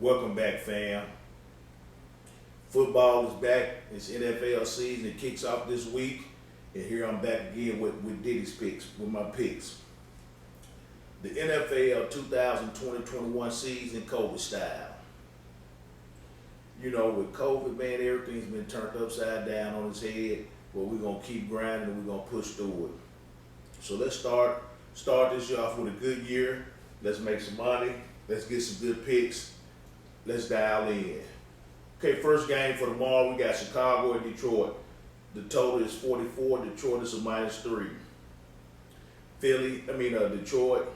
Welcome back, fam. Football is back. It's NFL season. It kicks off this week. And here I'm back again with Diddipicks, with my picks. The NFL 2020-21 season, COVID style. You know, with COVID, man, everything's been turned upside down on its head. But we're going to keep grinding and we're going to push through it. So let's start this year off with a good year. Let's make some money. Let's get some good picks. Let's dial in. Okay, first game for tomorrow, we got Chicago and Detroit. The total is 44. Detroit is a -3. Detroit,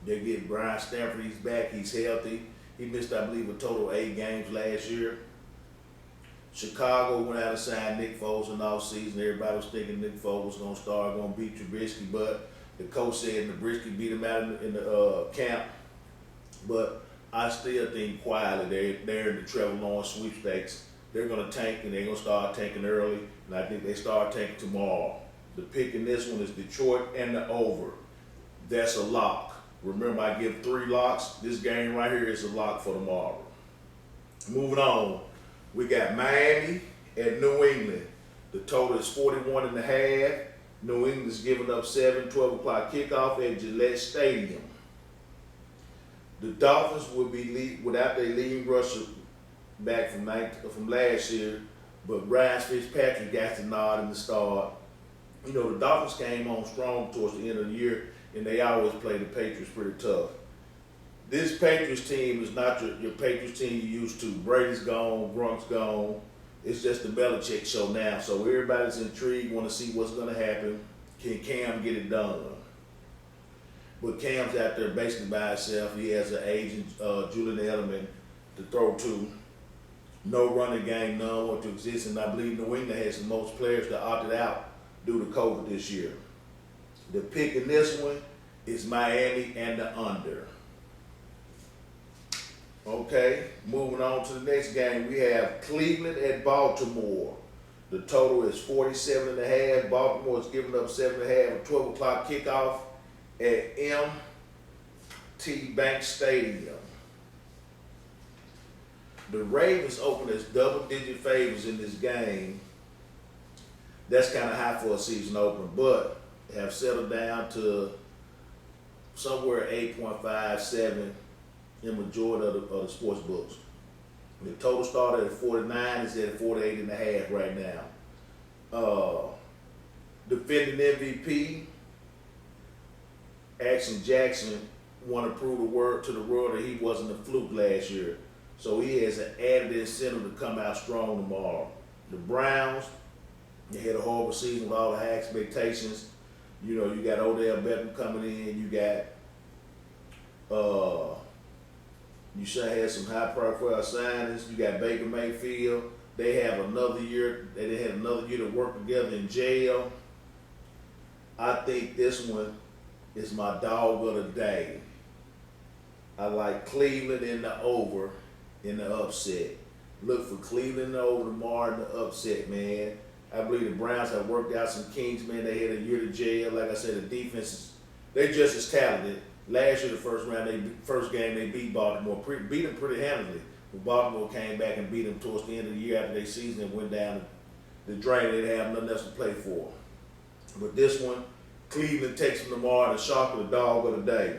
they get Brian Stanford. He's back. He's healthy. He missed, I believe, a total of 8 games last year. Chicago went out and signed Nick Foles in offseason. Everybody was thinking Nick Foles was going to beat Trubisky, but the coach said Trubisky beat him out in the camp. But I still think quietly they're in the Trevor Lawrence sweepstakes. They're going to tank, and they're going to start tanking early, and I think they start tanking tomorrow. The pick in this one is Detroit and the over. That's a lock. Remember, I give 3 locks. This game right here is a lock for tomorrow. Moving on, we got Miami and New England. The total is 41.5. New England's giving up 12 o'clock kickoff at Gillette Stadium. The Dolphins will be without their leading rusher back from last year, but Ryan Fitzpatrick got the nod in the start. You know, the Dolphins came on strong towards the end of the year, and they always play the Patriots pretty tough. This Patriots team is not your Patriots team you used to. Brady's gone, Grunk's gone. It's just the Belichick show now. So everybody's intrigued, want to see what's going to happen. Can Cam get it done? But Cam's out there basically by himself. He has an agent, Julian Edelman, to throw to. No running game, none want to exist. And I believe New England has the most players that opted out due to COVID this year. The pick in this one is Miami and the under. Okay, moving on to the next game, we have Cleveland at Baltimore. The total is 47.5. Baltimore is giving up 7.5, a 12 o'clock kickoff at M.T. Bank Stadium. The Ravens open as double-digit favorites in this game. That's kind of high for a season opener, but have settled down to somewhere 8.5, 7 in majority of the sports books. The total started at 49, is at 48.5 right now. Defending MVP, Action Jackson, want to prove to the world that he wasn't a fluke last year. So he has an added incentive to come out strong tomorrow. The Browns, they had a horrible season with all the high expectations. You know, you got Odell Beckham coming in. You got, you should have had some high-profile signings. You got Baker Mayfield. They have another year. They had another year to work together in jail. I think this one is my dog of the day. I like Cleveland in the over in the upset. Look for Cleveland in the over tomorrow in the upset, man. I believe the Browns have worked out some kinks, man. They had a year to jail. Like I said, the defense they're just as talented. Last year, the first game, they beat Baltimore. Beat them pretty handily. But Baltimore came back and beat them towards the end of the year after their season and went down the drain. They didn't have nothing else to play for. But this one, Cleveland takes them tomorrow, the shark of the dog of the day.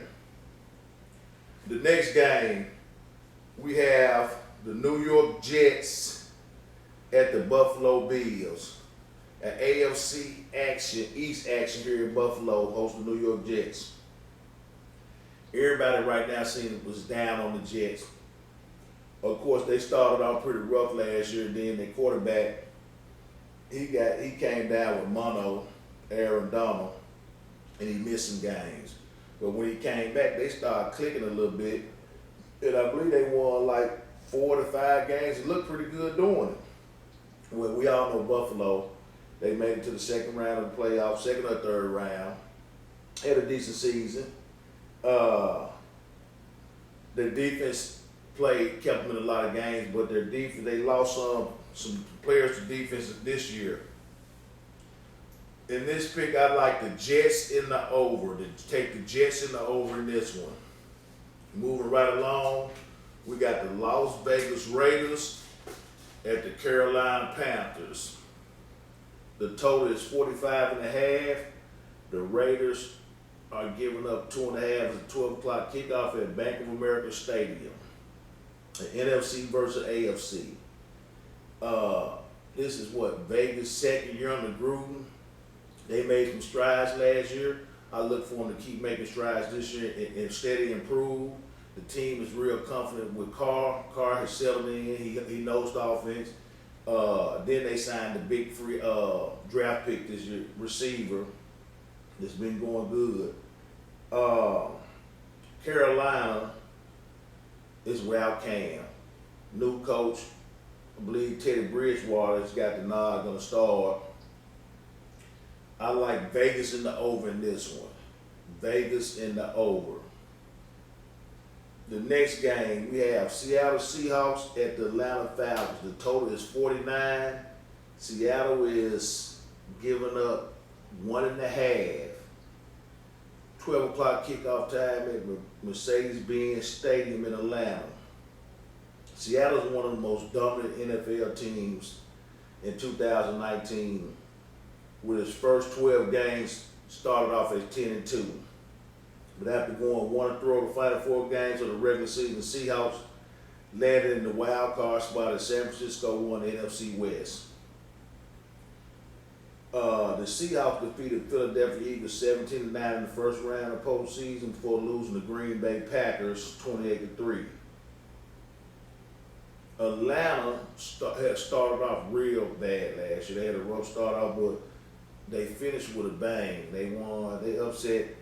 The next game, we have the New York Jets at the Buffalo Bills. An AFC action, East action here in Buffalo, host the New York Jets. Everybody right now was down on the Jets. Of course, they started off pretty rough last year. Then their quarterback, he came down with mono, Aaron Donald, and he missed some games. But when he came back, they started clicking a little bit, and I believe they won like 4 to 5 games. It looked pretty good doing it. Well, we all know Buffalo. They made it to the second round of the playoffs, second or third round. Had a decent season. Their defense kept them in a lot of games, but their defense, they lost some players to defense this year. In this pick, I like the Jets in the over. To take the Jets in the over in this one. Moving right along, We got the Las Vegas Raiders at the Carolina Panthers. The total is 45.5. The Raiders are giving up 2.5 at the 12 o'clock kickoff at Bank of America Stadium. The NFC versus AFC. This is what, Vegas' second year on the groove. They made some strides last year. I look for them to keep making strides this year and steady improve. The team is real confident with Carr. Carr has settled in. He knows the offense. Then they signed the big free draft pick this year, receiver. That's been going good. Carolina is without Cam. New coach, I believe Teddy Bridgewater's got the nod, going to start. I like Vegas in the over in this one. Vegas in the over. The next game, we have Seattle Seahawks at the Atlanta Falcons. The total is 49. Seattle is giving up 1.5. 12 o'clock kickoff time at Mercedes-Benz Stadium in Atlanta. Seattle is one of the most dominant NFL teams in 2019. With his first 12 games, started off as 10-2. But after going 1-3 the final 4 games of the regular season, Seahawks landed in the wild card spot as San Francisco won the NFC West. The Seahawks defeated Philadelphia Eagles 17-9 in the first round of postseason before losing to Green Bay Packers 28-3. Atlanta had started off real bad last year. They had a rough start off, but they finished with a bang. They won. They upset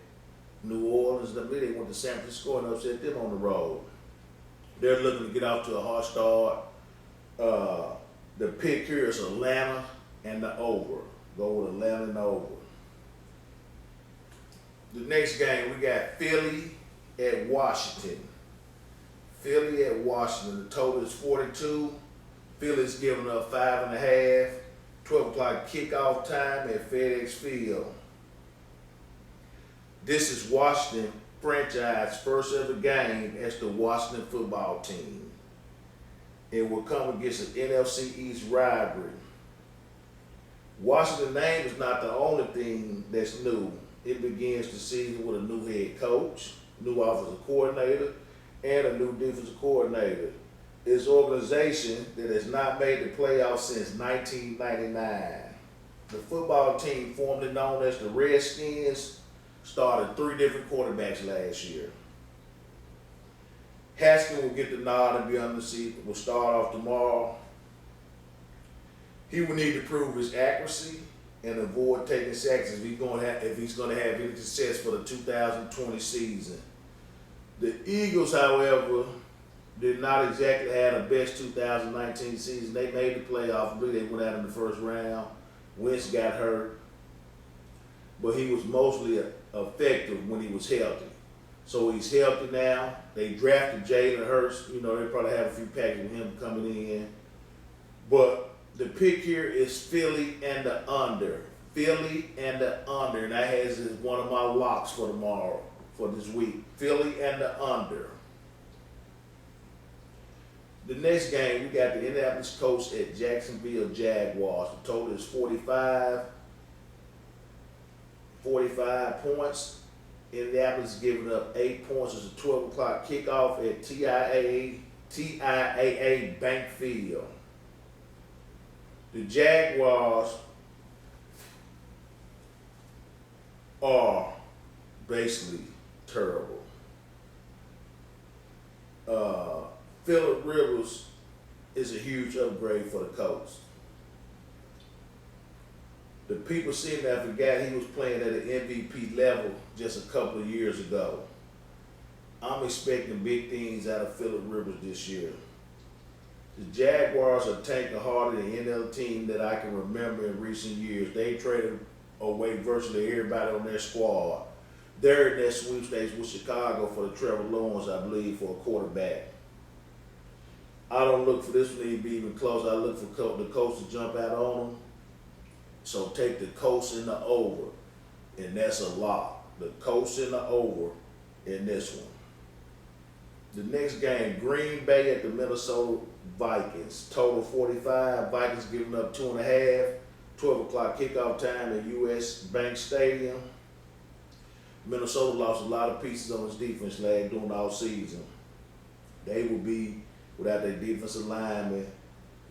New Orleans. They went to San Francisco and upset them on the road. They're looking to get off to a hot start. The pick here is Atlanta and the over. Go with Atlanta and the over. The next game, we got Philly at Washington. Philly at Washington. The total is 42. Philly's giving up 5.5. 12 o'clock kickoff time at FedEx Field. This is Washington franchise first ever game as the Washington football team. It will come against an NFC East rivalry. Washington's name is not the only thing that's new. It begins the season with a new head coach, new offensive coordinator, and a new defensive coordinator. It's an organization that has not made the playoffs since 1999. The football team, formerly known as the Redskins, started 3 different quarterbacks last year. Haskins will get the nod and be under the seat. Will start off tomorrow. He will need to prove his accuracy and avoid taking sacks if he's going to have any success for the 2020 season. The Eagles, however, did not exactly have the best 2019 season. They made the playoffs. I believe they went out in the first round. Wentz got hurt, but he was mostly effective when he was healthy. So he's healthy now. They drafted Jalen Hurts. You know, they probably have a few packages with him coming in. But the pick here is Philly and the under. Philly and the under. And that has as one of my locks for tomorrow, for this week. Philly and the under. The next game, we got the Indianapolis Colts at Jacksonville Jaguars. The total is 45 points. Indianapolis is giving up 8 points. It's a 12 o'clock kickoff at TIAA Bank Field. The Jaguars are basically terrible. Phillip Rivers is a huge upgrade for the Colts. The people seem to have forgot he was playing at an MVP level just a couple of years ago. I'm expecting big things out of Phillip Rivers this year. The Jaguars are tanking harder than any other team that I can remember in recent years. They traded away virtually everybody on their squad. They're in their sweepstakes with Chicago for the Trevor Lawrence, I believe, for a quarterback. I don't look for this one to be even close. I look for the Colts to jump out on them. So take the Colts in the over, and that's a lock. The Colts in the over in this one. The next game, Green Bay at the Minnesota Vikings. Total 45. Vikings giving up 2.5. 12 o'clock kickoff time at U.S. Bank Stadium. Minnesota lost a lot of pieces on its defense during the offseason. They will be without their defensive linemen,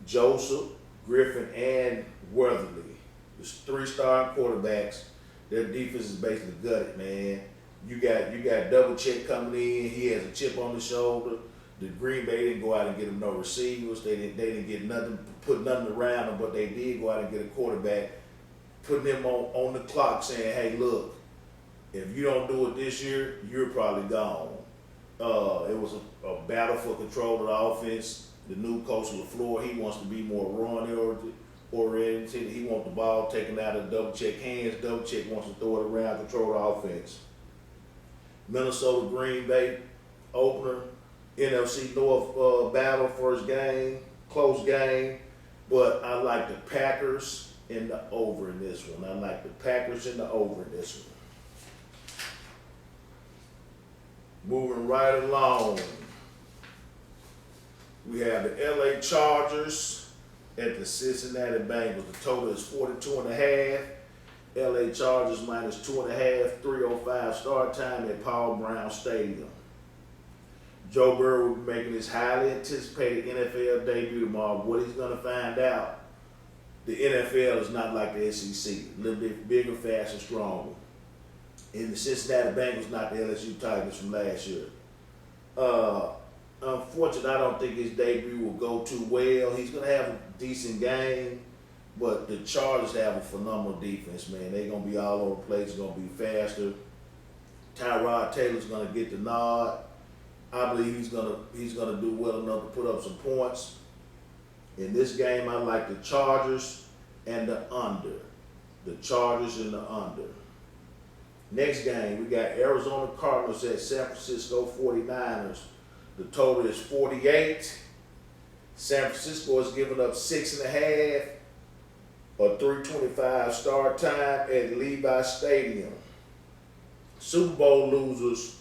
Joseph, Griffin, and Weatherly. There's 3 starting quarterbacks. Their defense is basically gutted, man. You got double check coming in. He has a chip on his shoulder. The Green Bay didn't go out and get him no receivers. They didn't get nothing, put nothing around him, but they did go out and get a quarterback, putting him on the clock, saying, "Hey, look, if you don't do it this year, you're probably gone." It was a battle for control of the offense. The new coach LaFleur, he wants to be more run-oriented. He wants the ball taken out of double check hands. Double check wants to throw it around, control the offense. Minnesota, Green Bay, opener, NFC North battle, first game, close game, but I like the Packers in the over in this one. I like the Packers in the over in this one. Moving right along, we have the LA Chargers at the Cincinnati Bengals. The total is 42.5. LA Chargers minus 2.5, 3:05 start time at Paul Brown Stadium. Joe Burrow will be making his highly anticipated NFL debut tomorrow. What he's going to find out, the NFL is not like the SEC. A little bit bigger, faster, stronger. And the Cincinnati Bengals, not the LSU Tigers from last year. Unfortunately, I don't think his debut will go too well. He's going to have a decent game. But the Chargers have a phenomenal defense, man. They're going to be all over the place. It's going to be faster. Tyrod Taylor's going to get the nod. I believe he's going to do well enough to put up some points. In this game, I like the Chargers and the under. The Chargers and the under. Next game, we got Arizona Cardinals at San Francisco 49ers. The total is 48. San Francisco is giving up 6.5. A 3:25 start time at Levi Stadium. Super Bowl losers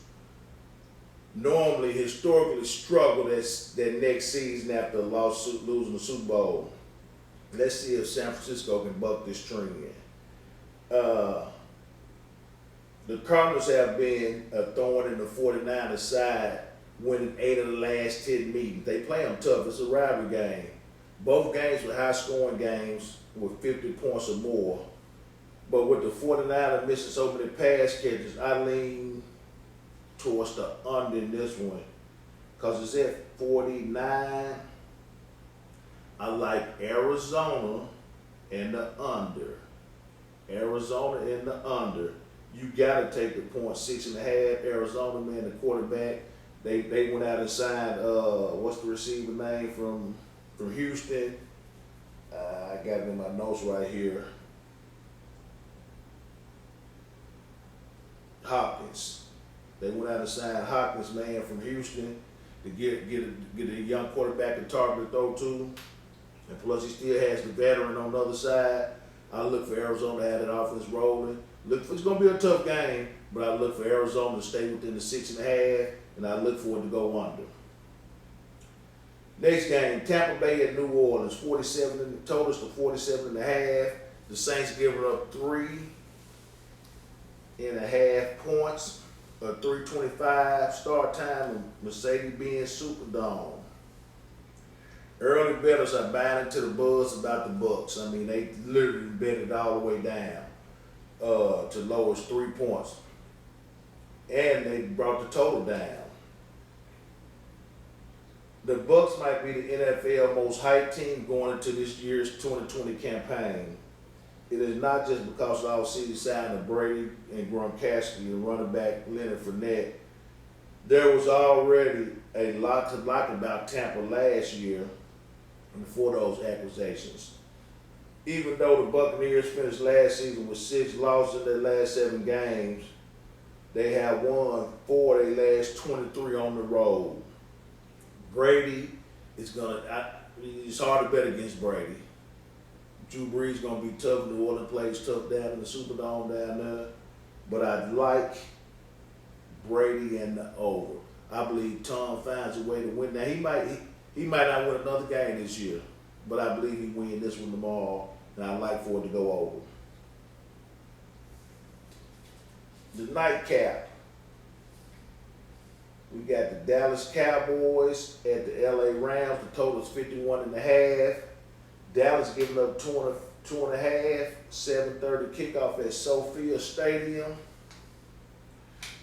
normally historically struggle that next season after losing the Super Bowl. Let's see if San Francisco can buck this trend. The Cardinals have been a thorn in the 49ers side, winning 8 of the last 10 meetings. They play them tough. It's a rivalry game. Both games were high-scoring games with 50 points or more. But with the 49ers missing so many pass catches, I lean towards the under in this one because it's at 49. I like Arizona and the under. Arizona and the under. You got to take the point, 6.5. Arizona, man, the quarterback, they went out and signed, what's the receiver name from Houston? I got it in my notes right here. Hopkins. They went out and signed Hopkins, man, from Houston to get a young quarterback to target to throw to. And plus, he still has the veteran on the other side. I look for Arizona to have that offense rolling. It's going to be a tough game, but I look for Arizona to stay within the 6.5, and I look for it to go under. Next game, Tampa Bay at New Orleans, 47 in the totals to 47.5. The Saints giving up 3.5 points, a 3:25 start time in Mercedes-Benz Superdome. Early bettors are buying into the buzz about the Bucks. I mean, they literally bet it all the way down to low as 3 points. And they brought the total down. The Bucks might be the NFL most hyped team going into this year's 2020 campaign. It is not just because of all city signed of Brady and Gronkowski and running back Leonard Fournette. There was already a lot to like about Tampa last year before those acquisitions. Even though the Buccaneers finished last season with 6 losses in their last 7 games, they have won 4 of their last 23 on the road. Brady is it's hard to bet against Brady. Drew Brees is going to be tough. New Orleans plays tough down in the Superdome down there. But I like Brady and the over. I believe Tom finds a way to win. Now he might not win another game this year, but I believe he win this one tomorrow, and I'd like for it to go over. The nightcap. We got the Dallas Cowboys at the LA Rams. The total is 51.5. Dallas giving up 2.5. 7:30 kickoff at SoFi Stadium.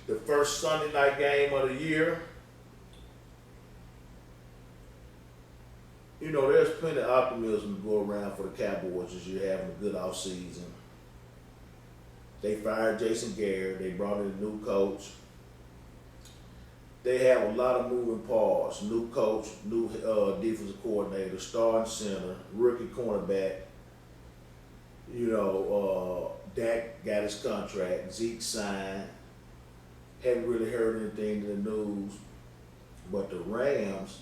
The first Sunday night game of the year. You know, there's plenty of optimism to go around for the Cowboys this year, having a good off season. They fired Jason Garrett. They brought in a new coach. They have a lot of moving parts. New coach, new defensive coordinator, starting center, rookie cornerback. You know, Dak got his contract. Zeke signed. Haven't really heard anything in the news. But the Rams,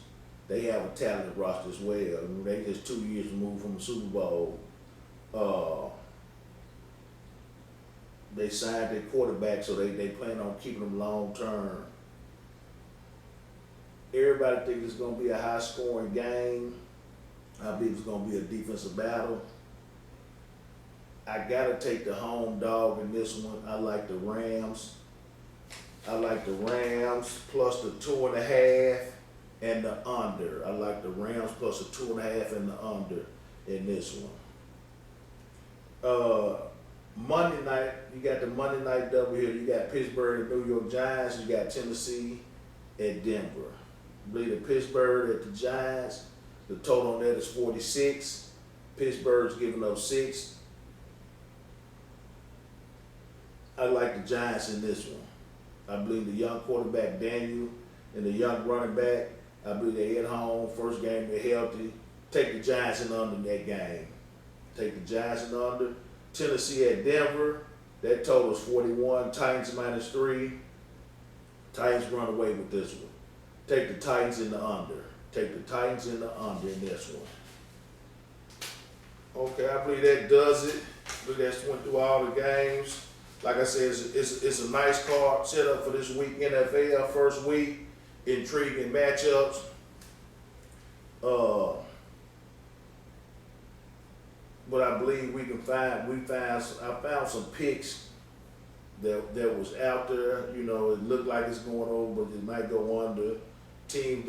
they have a talented roster as well. I mean, they just 2 years removed from the Super Bowl. They signed their quarterback, so they plan on keeping them long term. Everybody thinks it's going to be a high-scoring game. I believe it's going to be a defensive battle. I got to take the home dog in this one. I like the Rams. I like the Rams plus the 2.5 and the under. I like the Rams plus the 2.5 and the under in this one. Monday night, you got the Monday night double here. You got Pittsburgh and New York Giants. You got Tennessee at Denver. I believe the Pittsburgh at the Giants. The total on that is 46. Pittsburgh's giving up 6. I like the Giants in this one. I believe the young quarterback Daniel and the young running back, I believe they're at home. First game, they're healthy. Take the Giants in under in that game. Take the Giants in under. Tennessee at Denver. That total is 41. Titans -3. Titans run away with this one. Take the Titans in the under. Take the Titans in the under in this one. Okay, I believe that does it. I believe that's went through all the games. Like I said, it's a nice card set up for this week. NFL first week, intriguing matchups. But I believe I found some picks that was out there. You know, it looked like it's going over, but it might go under. Team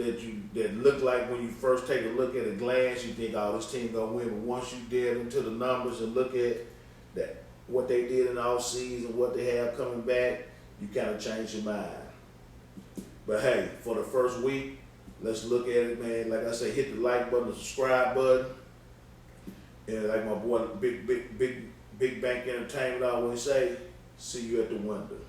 that look like when you first take a look at a glance, you think, oh, this team gonna win. But once you delve into the numbers and look at that, what they did in the offseason, what they have coming back, you kind of change your mind. But hey, for the first week, let's look at it, man. Like I say, hit the like button, the subscribe button. And like my boy, Big Bank Entertainment always say, see you at the window.